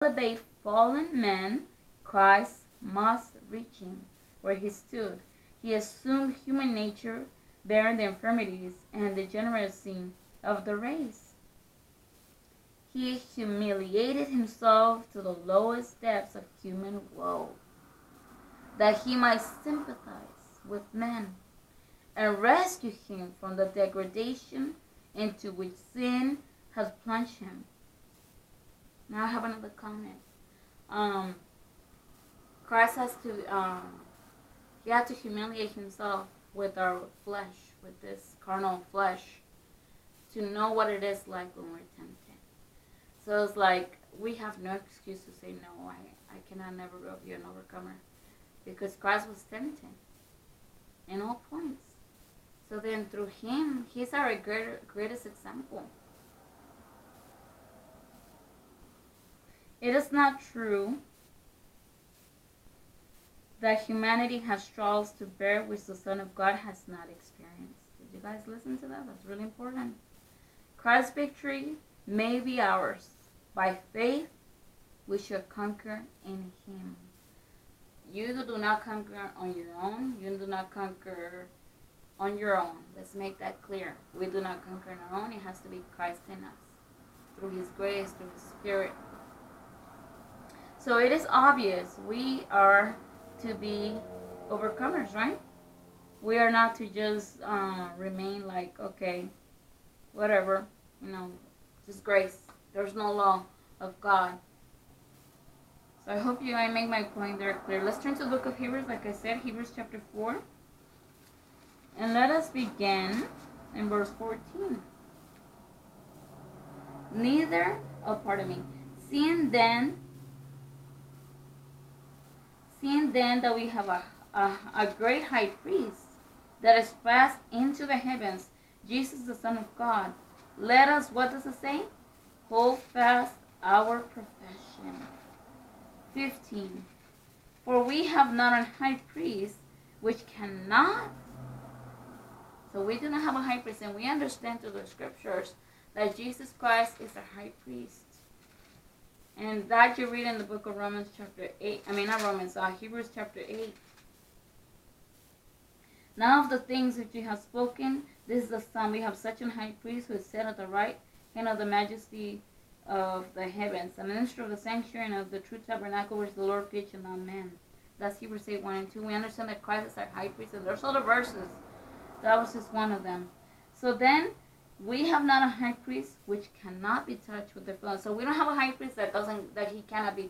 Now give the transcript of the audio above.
elevate fallen man, Christ must reach him where he stood. He assumed human nature, bearing the infirmities and degeneracy of the race. He humiliated himself to the lowest depths of human woe, that he might sympathize with men and rescue him from the degradation into which sin has plunged him. Now I have another comment. Christ has to, he had to humiliate himself with our flesh, with this carnal flesh, to know what it is like when we're tempted. So it's like we have no excuse to say, no, I cannot never be an overcomer. Because Christ was tempted in all points. So then through him, he's our greatest example. It is not true that humanity has trials to bear which the Son of God has not experienced. Did you guys listen to that? That's really important. Christ's victory may be ours. By faith, we shall conquer in him. You do not conquer on your own. You do not conquer on your own. Let's make that clear. We do not conquer on our own. It has to be Christ in us. Through his grace, through his spirit. So it is obvious we are to be overcomers, right? We are not to just remain like, okay, whatever, just grace. There's no law of God. So I hope I make my point there clear. Let's turn to the book of Hebrews, like I said, Hebrews chapter 4. And let us begin in verse 14. Seeing then that we have a great high priest that is passed into the heavens, Jesus the Son of God, let us, what does it say? Hold fast our profession. 15. For we have not a high priest which cannot. So we do not have a high priest, and we understand through the scriptures that Jesus Christ is a high priest. And that you read in the book of Romans chapter 8. Hebrews chapter 8. Now of the things which you have spoken, this is the Son. We have such an high priest who is set at the right hand of the majesty of the heavens, a minister of the sanctuary and of the true tabernacle which the Lord preached and not men. That's Hebrews 8, 1 and 2. We understand that Christ is our high priest, and there's other verses. That was just one of them. So then, we have not a high priest which cannot be touched with the flesh. So we don't have a high priest that he cannot be